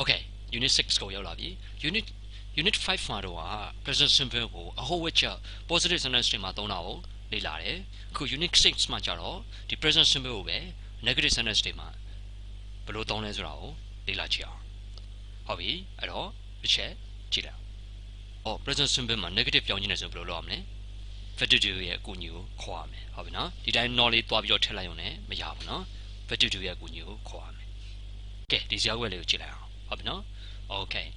Okay unit 6ကိုရောက်လာပြီ unit 5မှာတော့ present simple ကိုအဟိုးဝက်ချက် positive sentence တွေမှာသုံးတာကိုလေ့လာတယ်အခု unit 6မှာကျတော့ဒီ present simple ကိုပဲ negative sentence တွေမှာဘယ်လိုသုံးလဲဆိုတာကိုလေ့လာကြည့်အောင်ဟုတ်ပြီအဲ့တော့တစ်ချက်ကြည့်လိုက်present simple မှာ negative ပြောင်းခြင်းနဲ့ဆိုဘယ်လိုလုပ်ရမလဲ verb to do ရဲ့အကူအညီကိုခေါ်ရမယ်ဟုတ်ပြီနော်ဒီတိုင်း not လေးတွားပြီးတော့ထည့်လိုက်ရုံနဲ့မရဘူးနော် verb to do ရဲ့အကူအညီကိုခေါ်ရမယ်ကဲဒီစကားဝက်လေးကိုကြည့်လိုက်အောင်ဟုတ်ပြီနော် okay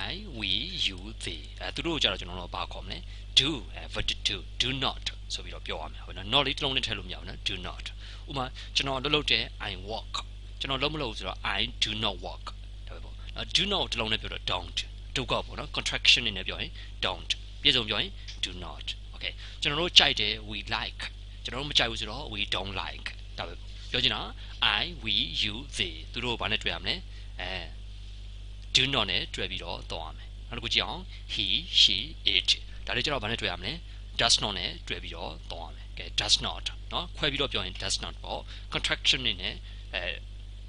I we you they သူတို့ကိုကြတော့ကျွန်တော်တို့ဘာခေါ်မလဲ do verb to do not ဆိုပြီးတော့ပြောရမယ်ဟုတ်နော် not လေးတစ်လုံးနဲ့ထည့်လို့မရဘူးနော် do not ဥပမာကျွန်တော်လှုပ်တဲ့ I walk ကျွန်တော်လုံးမလို့ဆိုတော့ I do not walk ဒါပဲပေါ့ do not တစ်လုံးနဲ့ပြောတော့ don't ဒုက္ခပေါ့နော် contraction နဲ့ပြောရင် don't ပြည့်စုံပြောရင် do not okay ကျွန်တော်တို့ကြိုက်တယ် we like ကျွန်တော်တို့မကြိုက်ဘူးဆိုတော့ we don't like ဒါပဲပြောချင်တာ I we you they သူတို့ဘာနဲ့တွေ့ရမလဲdo not နဲ့တွေ့ပြီးတော့သွားရမယ်နောက်တစ်ခုကြည့်အောင် he she it ဒါလေးကျတော့ဘာနဲ့တွေ့ရမလဲ does not နဲ့တွေ့ပြီးတော့သွားရမယ်ကဲ does not เนาะခွဲပြီးတော့ပြောရင် does not ပေါ့ contraction နဲ့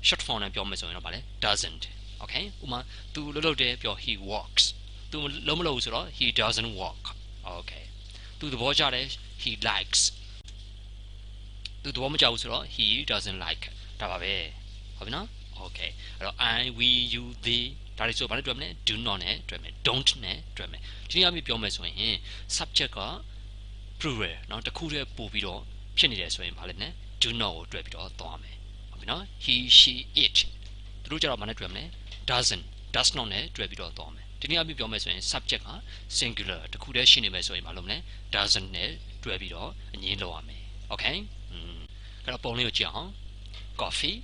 short form နဲ့ပြောမယ်ဆိုရင်တော့ဗာလဲ doesn't okay ဥမာသူလှုပ်တယ်ပြော he walks သူလုံးမလို့ဆိုတော့ he doesn't walk okay သူသဘောကျတယ် he likes သူသဘောမကျဘူးဆိုတော့ he doesn't like ဒါပါပဲဟုတ်ပြီနော် okay အဲ့တော့ I we you they ဒါလေးဆိုဗာလဲတွေ့မလဲ do not နဲ့တွေ့မယ် don't နဲ့တွေ့မယ်ဒီနေ့အမြင်ပြောမယ်ဆိုရင် subject က plural เนาะတခုတည်းပို့ပြီးတော့ဖြစ်နေတယ်ဆိုရင်ဗာလဲနဲ့ do not ကိုတွေ့ပြီးတော့သွားမယ်ဟုတ်ပြီနော် he she it သူတို့ကြတော့ဘာနဲ့တွေ့မလဲ does not နဲ့တွေ့ပြီးတော့သွားမယ်ဒီနေ့အမြင်ပြောမယ်ဆိုရင် subject က singular တခုတည်းရှိနေမယ်ဆိုရင်ဘာလုပ်မလဲ doesn't နဲ့တွေ့ပြီးတော့အငြင်းလုပ်ရမယ် okay အဲ့တော့ပုံလေးကိုကြည့်အောင် coffee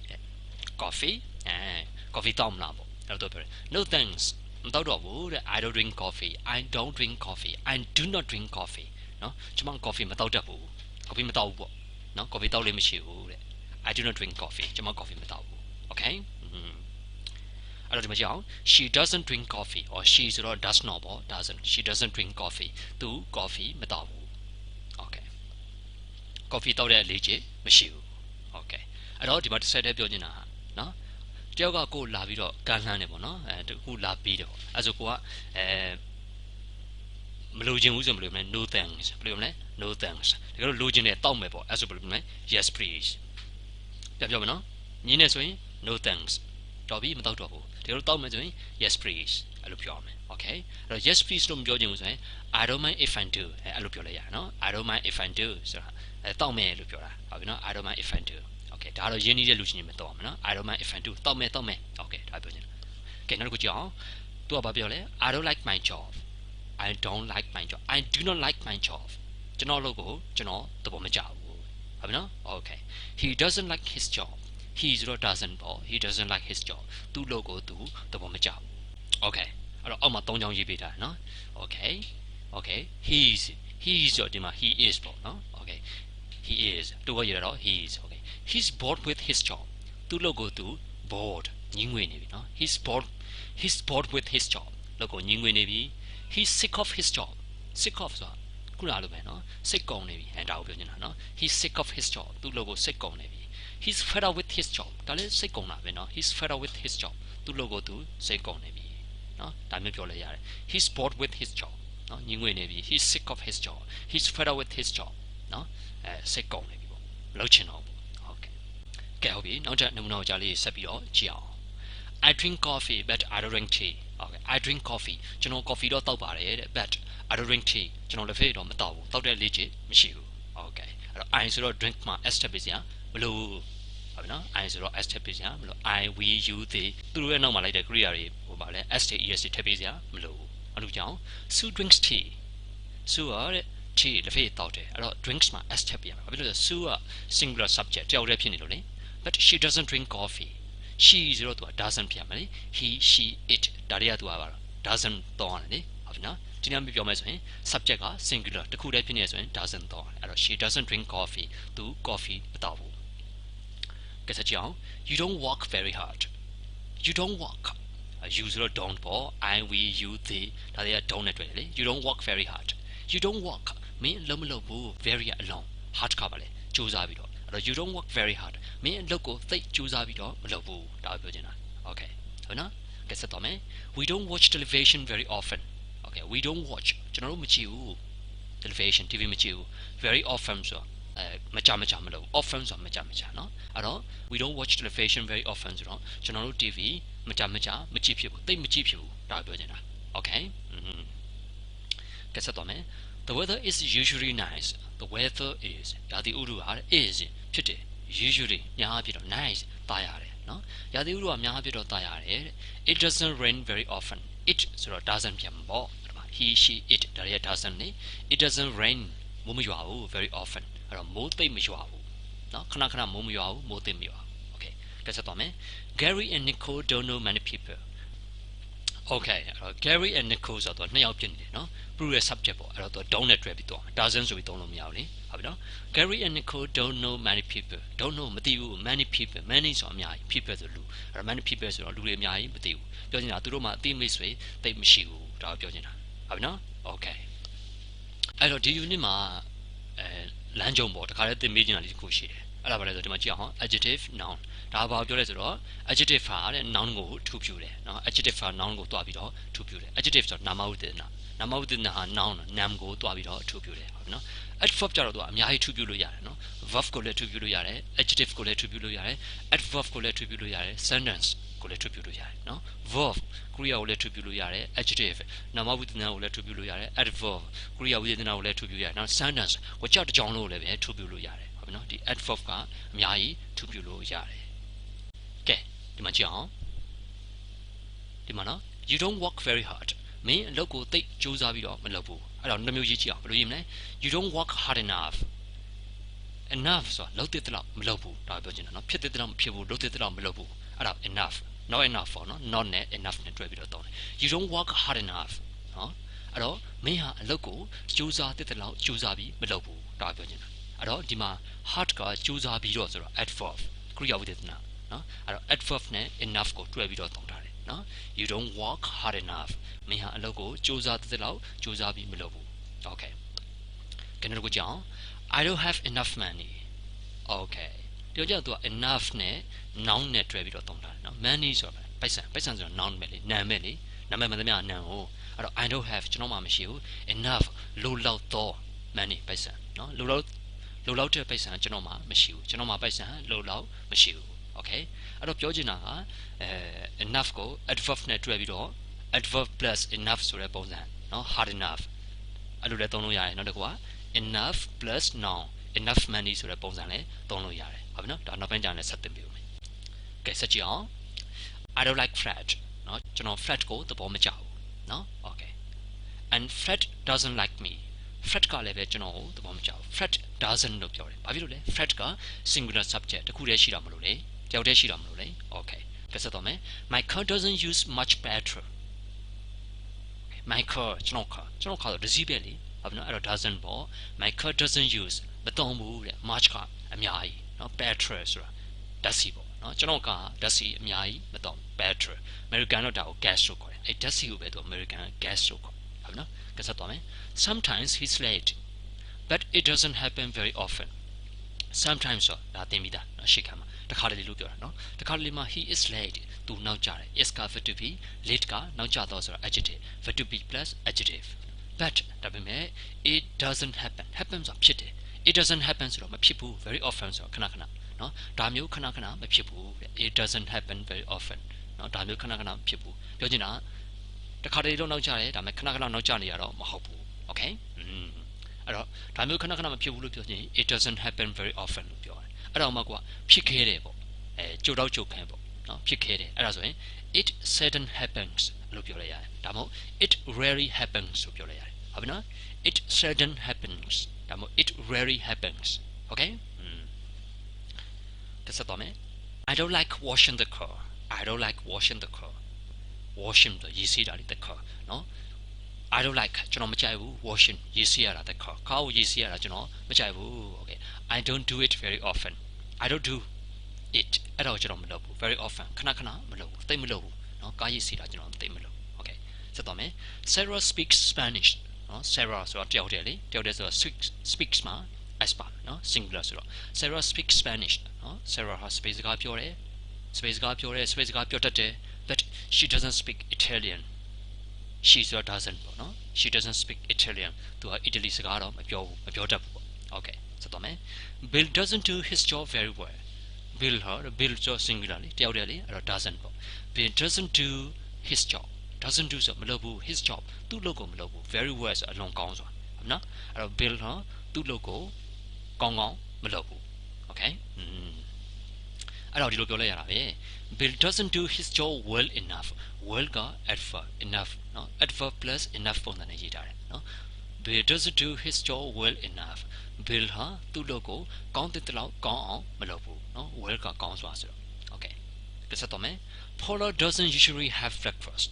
တောက်မလားပေါ့အဲ့တော့ပြောတယ် no thanks မတောက်တော့ဘူးတဲ့ I don't drink coffee I don't drink coffee I do not drink coffee เนาะကျွန်မ coffee မတောက်တတ်ဘူး coffee မတောက်ဘူးပေါ့เนาะ coffee တောက်လို့မရှိဘူးတဲ့ I do not drink coffee ကျွန်မ coffee မတောက်ဘူး okay အဲ့တော့ဒီမှာကြည့်အောင် she doesn't drink coffee or she ဆိုတော့ does not ပေါ့ doesn't she doesn't drink coffee သူ coffee မတောက်ဘူး okay coffee တောက်တဲ့အလေးချက်မရှိဘူး okay အဲ့တော့ဒီမှာတစ်ဆက်တည်းပြောချင်တာဟာเนาะတယောက်ကကိုလာပြီးတော့ကန်လှမ်းနေပေါ့နော်တခုလာပြီးတယ်ပေါ့အဲ့ဆိုကိုကမလိုချင်ဘူးဆိုမလို့မလဲ no thanks ဘယ်လိုမလဲ no thanks တကယ်လို့လိုချင်တယ်တောက်မယ်ပေါ့အဲ့ဆိုဘယ်လိုမလဲ yes please ပြောမယ်နော်ညင်းနေဆိုရင် no thanks တော်ပြီမတောက်တော့ဘူးတကယ်လို့တောက်မယ်ဆိုရင် yes please အဲ့လိုပြောရမယ် okay အဲ့တော့ yes please လို့မပြောချင်ဘူးဆိုရင် I don't mind if I do အဲ့လိုပြောလိုက်ရနော် I don't mind if I do ဆိုတာတောက်မယ်လို့ပြောတာဟုတ်ပြီနော် I don't mind if I do okay ဒါတော့ရင်းနှီးတဲ့လူချင်းတွေမတော့မှာနော် I don't mind if I do တောက်မယ် okay ဒါပြောချင်တယ် okay နောက်တစ်ခုကြည့်အောင်သူကဘာပြောလဲ I don't like my job I don't like my job I do not like my job ကျွန်တော်လုပ်ကိုကျွန်တော်သဘောမကျဘူးဟုတ်ပြီနော် okay he doesn't like his job he doesn't ပေါ့ he doesn't like his job သူ့လုပ်ကိုသူသဘောမကျဘူး okay အဲ့တော့အောက်မှာ၃ချောင်းရေးပေးထားနော် okay he's တော့ဒီမှာ he is ပေါ့နော် okay he is သူကရေးရတော့ he is okay he's bored with his job သူ့လုပ်ကိုသူ bored ညင်းငွေနေပြီနော် he's bored with his job လုပ်ကိုညင်းငွေနေပြီ he's sick of his job sick of ဆိုတာခုနလိုပဲနော်စိတ်ကုန်နေပြီဒါကိုပြောနေတာနော် he's sick of his job သူ့လုပ်ကိုစိတ်ကုန်နေပြီ he's fed up with his job ဒါလည်းစိတ်ကုန်တာပဲနော် he's fed up with his job သူ့လုပ်ကိုသူစိတ်ကုန်နေပြီနော်ဒါမျိုးပြောလဲရတယ် he's bored with his job နော်ညင်းငွေနေပြီ he's sick of his job he's fed up with his job နော်စိတ်ကုန်နေပြီပေါ့မလုပ်ချင်တော့ဘူးဟုတ်ကဲ့ကဲဟုတ်ပြီနောက်ထပ်နမူနာကြားလေးဆက်ပြီးတော့ကြည့်အောင် I drink coffee but I don't drink tea okay I drink coffee ကျွန်တော် coffee တော့တောက်ပါတယ်တဲ့ but I don't drink tea ကျွန်တော်လည်းဖေးတော့မတောက်ဘူးတောက်တဲ့လေ့ကျင့်မရှိဘူး okay အဲ့တော့ I ဆိုတော့ drink မှာ s ထပ်ပေးစရာမလိုဘူးဟုတ်ပြီနော် I ဆိုတော့ s ထပ်ပေးစရာမလို I we you they သူတို့ရဲ့နောက်မှာလိုက်တဲ့ Korea တွေဟိုပါလဲ s တွေ es တွေထပ်ပေးစရာမလိုဘူးအဲ့လိုကြောင့် Sue drinks tea Sue ရတဲ့ tea လည်းဖေးတောက်တယ်အဲ့တော့ drinks မှာ s ထပ်ပေးရမှာဘာဖြစ်လို့လဲ Sue က singular subject တယောက်တည်းဖြစ်နေလို့လေ but she doesn't drink coffee she ဆိုတော့သူက doesn't ဖြစ်မှာလေ he she it ဒါတွေကသူကပါတော့ doesn't တော့ရတယ်လေဟုတ်ပြီနော်ဒီနေ့ပြောမယ်ဆိုရင် subject က singular တခုတည်းဖြစ်နေဆိုရင် doesn't တော့အဲ့တော့ she doesn't drink coffee သူ coffee မတောက်ဘူးကဲဆက်ကြည့်အောင် you don't walk very hard you don't walk you ဆိုတော့ don't ပေါ့ I we you they ဒါတွေက don't နဲ့တွေ့တယ်လေ you don't walk very hard you don't walk မင်းလုံးမလုံးဘူး very အလုံး hard ကပါလေစူးစမ်းပြီးတော့အဲ့တော့ you don't work very hard မင်းအလုပ်ကိုသိကြိုးစားပြီးတော့မလုပ်ဘူးဒါပြောချင်တာ okay ဟုတ်နော် ကဲဆက်တော့မယ် we don't watch television very often okay we don't watch ကျွန်တော်တို့မကြည့်ဘူး television TV မကြည့်ဘူး very often ဆိုတော့မကြမလို့ often ဆိုတော့မကြเนาะအဲ့တော့ we don't watch television very often ဆိုတော့ကျွန်တော်တို့ TV မကြမကြဖြစ်ဘူးတိတ်မကြည့်ဖြစ်ဘူးဒါပြောချင်တာ okay ကဲဆက်တော့မယ် the weather is usually nice the weather is ရာသီဥတုဟာ is ဖြစ်တယ် usually များအားဖြင့်တော့ nice တာရတယ်เนาะရာသီဥတုကများအားဖြင့်တော့တာရတယ် it doesn't rain very often it ဆိုတော့ doesn't ပြန်ပေါ့ he she it ဒါတွေက doesn't နေ it doesn't rain မိုးမရွာဘူး very often အဲ့တော့မိုးသိပ်မရွာဘူးเนาะခဏမိုးမရွာဘူးမိုးသိပ်မရွာဘူး okay ကဲဆက်သွားမယ် Gary and Nicole don't know many people okay အဲ့တော့ Gary and Nicole ဆိုတော့နှစ်ယောက်ဖြစ်နေတယ်เนาะ prove ရဲ့ subject ပေါ့အဲ့တော့ don't နဲ့တွဲပြီးတော့ doesn't ဆိုပြီးသုံးလို့မရဘူးလေဟုတ်ပြီနော် Gary and Nicole don't know many people don't know မသိဘူး many people many ဆိုအများကြီး people ဆိုလူအဲ့တော့ many people ဆိုတော့လူတွေအများကြီးမသိဘူးပြောချင်တာသူတို့မှအသိမိတ်ဆွေသိမရှိဘူးဒါကိုပြောချင်တာဟုတ်ပြီနော် okay အဲ့တော့ဒီ unit မှာလမ်းကြုံပေါ့တခါတည်းသင်ပေးချင်တာလေးတစ်ခုရှိတယ်အဲ့ဒါဘာလဲဆိုတော့ဒီမှာကြည့်အောင် adjective noun ဒါဘာပြောလဲဆိုတော့ adjective ဟာတဲ့ noun ကိုထူပြတယ်เนาะ adjective ဟာ noun ကိုတွားပြီးတော့ထူပြတယ် adjective ဆိုတော့နာမဝိသေသနာနာမဝိသေသနာဟာ noun နာမ်ကိုတွားပြီးတော့ထူပြတယ်ဟုတ်ပြီနော် adverb ကြတော့သူကအများကြီးထူပြလို့ရတယ်เนาะ verb ကိုလည်းထူပြလို့ရတယ် adjective ကိုလည်းထူပြလို့ရတယ် adverb ကိုလည်းထူပြလို့ရတယ် sentence ကိုလည်းထူပြလို့ရတယ်เนาะ verb ကရိယာကိုလည်းထူပြလို့ရတယ် adjective နာမဝိသေသနာကိုလည်းထူပြလို့ရတယ် adverb ကရိယာဝိသေသနာကိုလည်းထူပြရတယ်နောက် sentence ကိုကြောက်တစ်ကြောင်လို့လည်းပဲထူပြလို့ရတယ်ဟုတ်ပြီနော်ဒီ adverb ကအများကြီးထူပြလို့ရတယ်ကဲဒီမှာကြည့်အောင်ဒီမှာနော် you don't work very hard မင်းအလုပ်ကိုသိကြိုးစားပြီးတော့မလုပ်ဘူးအဲ့တော့နှမျိုးရေးကြည့်အောင်ဘယ်လိုရေးမလဲ you don't work hard enough ဆိုတာလုပ်တဲ့လောက်မလုပ်ဘူးဒါပြောချင်တာနော်ဖြစ်တဲ့လောက်မဖြစ်ဘူးလုပ်တဲ့လောက်မလုပ်ဘူးအဲ့ဒါ enough not enough ပေါ့နော် not နဲ့ enough နဲ့တွဲပြီးတော့တောင်းတယ် you don't work hard enough နော်အဲ့တော့မင်းဟာအလုပ်ကိုကြိုးစားတဲ့လောက်ကြိုးစားပြီးမလုပ်ဘူးဒါပြောချင်တာအဲ့တော့ဒီမှာ hard ကကြိုးစားပြီးတော့ဆိုတော့ adverb ကရိယာဝိသေသနာနော်အဲ့တော့ adverb နဲ့ enough ကိုတွဲပြီးတော့တောင်းထားတယ်နော် you don't work hard enough မင်းဟာအလုပ်ကိုကြိုးစားတဲ့လောက်ကြိုးစားပြီးမလုပ်ဘူး okay ကျွန်တော်တို့ကြောင်း I don't have enough money okay ဒီကြောင့်သူက enough နဲ့ noun နဲ့တွဲပြီးတော့သုံးထားတယ်နော် money ဆိုတာပိုက်ဆံဆိုတော့ noun ပဲလေနာမ်ပဲလေနာမည်မှန်သမျှနာမ်ကိုအဲ့တော့ I don't have ကျွန်တော်မှမရှိဘူး enough လိုလောက်တော့ money ပိုက်ဆံနော်လိုလောက်တဲ့ပိုက်ဆံကျွန်တော်မှမရှိဘူးကျွန်တော်မှပိုက်ဆံလိုလောက်မရှိဘူး okay အဲ့တော့ပြောချင်တာကenough ကို adverb နဲ့တွဲပြီးတော့ adverb plus enough ဆိုတဲ့ပုံစံနော် hard enough အဲ့လိုလည်းသုံးလို့ရတယ်နောက်တစ်ခုက enough plus noun enough money ဆိုတဲ့ပုံစံလည်းသုံးလို့ရတယ်ဟုတ်ပြီနော်ဒါနောက်ပိုင်းကျရင်ဆက်သင်ပေးဦးမယ်ကဲဆက်ကြည့်အောင် I don't like Fred နော်ကျွန်တော် Fred ကိုသဘောမကျဘူးနော် okay and Fred doesn't like me Fred ကလည်းပဲကျွန်တော်ကိုသဘောမကျဘူး Fred doesn't လို့ပြောတယ်ဘာဖြစ်လို့လဲ Fred က singular subject တခုတည်းရှိတာမလို့လေတယောက်တည်းရှိတာမလို့လေ okay ကဲဆက်တော့မယ် my car doesn't use much petrol my car ကျွန်တော်ကားတော့တစ်စီးပဲလေဟုတ်ပြီနော်အဲ့တော့ doesn't ပေါ့ my car doesn't use မသုံးဘူးတဲ့ much ကအများကြီးနော် petrol ဆိုတာဓာတ်ဆီပေါ့နော်ကျွန်တော်ကဓာတ်ဆီအများကြီးမသုံး petrol American တော့ဒါကို gas လို့ခေါ်တယ်အဲ့ဓာတ်ဆီကိုပဲသူ American gas လို့ခေါ်ဟုတ်ပြီနော်ကဲဆက်သွားမယ် sometimes he's late but it doesn't happen very often sometimes ဆိုတာဒါသင်ပြီးသားနော်ရှေ့ခါမှာတခါတလေလို့ပြောတာနော်တခါတလေမှာ he is late သူနောက်ကျတယ် is က verb to be late ကနောက်ကျတော့ဆိုတာ adjective verb to be plus adjective but ဒါပေမဲ့ it doesn't happen ဆိုတာဖြစ်တယ် it doesn't happen ဆိုတော့မဖြစ်ဘူး very often ဆိုတော့ခဏနော်ဒါမျိုးခဏမဖြစ်ဘူး it doesn't happen very often နော်ဒါမျိုးခဏမဖြစ်ဘူးပြောချင်တာတခါတလေတော့နောက်ကျတယ်ဒါပေမဲ့ခဏနောက်ကျနေရတော့မဟုတ်ဘူး okay အဲ့တော့ဒါမျိုးခဏမဖြစ်ဘူးလို့ပြောချင် it doesn't happen very often လို့ပြောတယ်အဲ့တော့မှကွာဖြစ်ခဲတယ်ပေါ့ကြိုတော့ကြိုခံပေါ့နော်ဖြစ်ခဲတယ်အဲ့ဒါဆိုရင် it seldom happens လို့ပြောလိုက်ရတယ်ဒါမှမဟုတ် it rarely happens လို့ပြောလိုက်ရတယ်ဟုတ်ပြီနော် it seldom happens ဒါမှမဟုတ် it rarely happens okay တစ်ဆက်တော့မယ် I don't like washing the car I don't like washing the car washing ဆိုရေးစီးတာလေ the car နော် I don't like ကျွန်တော်မကြိုက်ဘူး washing ရေးစီးရတာ the car ကားကိုရေးစီးရတာကျွန်တော်မကြိုက်ဘူး okay I don't do it very often I don't do it အဲ့တော့ကျွန်တော်မလုပ်ဘူး very often ခဏမလုပ်ဘူးတိတ်မလုပ်ဘူးเนาะကားရေးစီးတာကျွန်တော်တိတ်မလုပ် okay ဆက်သွားမယ် Sarah speaks Spanish เนาะ Sarah ဆိုတာတယောက်တည်းလေတယောက်တည်းဆိုတော့ speaks မှာ s ပါเนาะ singular ဆိုတော့ Sarah speaks Spanish เนาะ Sarah ဟာ space စကားပြောတယ် space စကားပြောတတ်တယ် but she doesn't speak Italian she so doesn't ပေါ့နော် she doesn't speak Italian သူက Italy စကားတော့မပြောတတ်ဘူးပေါ့ okay ဆက်တော့မယ် Bill doesn't do his job very well Bill ဟာ Bill ဆို singular လေတယောက်တည်းလေအဲ့တော့ doesn't ပေါ့ Bill doesn't do his job doesn't do ဆိုမလုပ်ဘူး his job သူ့လုပ်ကိုမလုပ်ဘူး very well ဆိုအလွန်ကောင်းစွာဟုတ်နော်အဲ့တော့ Bill ဟာသူ့လုပ်ကိုကောင်းမလုပ်ဘူး okay အဲ့တော့ဒီလိုပြောလိုက်ရတာပဲ Bill doesn't do his job well enough well က adverb enough နော် adverb plus enough ပုံစံနဲ့ရေးထားတယ်နော် Bill doesn't do his job well enough Bill ဟာသူ့လုပ်ကိုကောင်းတဲ့လောက်ကောင်းအောင်မလုပ်ဘူးနော် well ကကောင်းစွာဆိုတော့ okay ဆက်တော့မယ် Paula doesn't usually have breakfast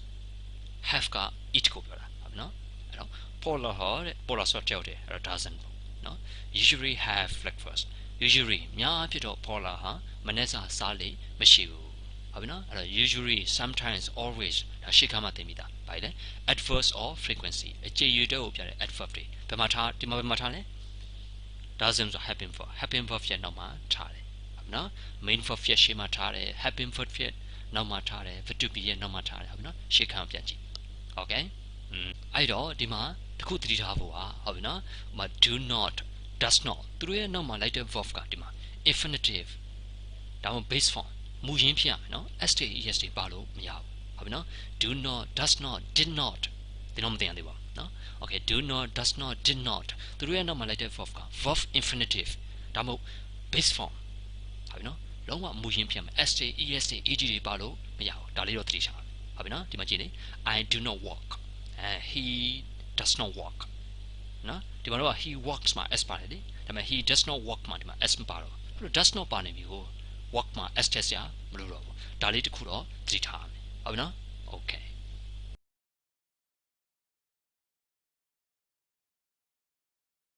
have က eat ကိုပြောတာဟုတ်နော်အဲ့တော့ Paula ဟာတဲ့ Paula ဆိုကြောက်တယ်အဲ့တော့ doesn't ပေါ့နော် usually have breakfast usually များဖြစ်တော့ Paula ဟာမနေ့စာစားလေမရှိဘူးဟုတ်ပြီနော်အဲ့တော့ usually sometimes always ဒါရှေ့ခါမှသင်မိတာဗါလေ adverb or frequency အခြေရွေးတဲ့ကိုပြတဲ့ adverb တွေဘယ်မှာထားဒီမှာဘယ်မှာထားလဲ doesn't ဆို happen verb ရဲ့နောက်မှာထားတယ်ဟုတ်ပြီနော် main verb ရဲ့ရှေ့မှာထားတယ် happen verb ရဲ့နောက်မှာထားတယ် verb to be ရဲ့နောက်မှာထားတယ်ဟုတ်ပြီနော်ရှေ့ခါပြန်ကြည့် okay အဲ့တော့ဒီမှာတခုသတိထားဖို့ပါဟုတ်ပြီနော်ဟိုမှာ do not does not သူတို့ရဲ့နောက်မှာလိုက်တဲ့ verb ကဒီမှာ infinitive ဒါမှမဟုတ် base form မူရင်းဖြစ်ရမယ်နော် STEST ပါလို့မရဘူးဟုတ်ပြီနော် do not does not did not ဒီတော့မသိရသေးပါဘူးနော် okay do not does not did not သူတို့ရဲ့နောက်မှာလိုက်တဲ့ verb က verb infinitive ဒါမှမဟုတ် base form ဟုတ်ပြီနော်လုံးဝမူရင်းဖြစ်ရမယ် STEST EG တွေပါလို့မရဘူးဒါလေးတော့သတိထားဟုတ်ပြီနော်ဒီမှာကြည့်လေ I do not walk he does not walk နော်ဒီမှာတော့ he walks မှာ s ပါတယ်လေဒါပေမဲ့ he does not walk မှာဒီမှာ s မပါတော့ဘူး does not ပါနေပြီကို walk မှာ s ထည့်စရာမလိုတော့ဘူးဒါလေးတစ်ခုတော့သတိထားရမယ်ဟုတ်ပြီနော်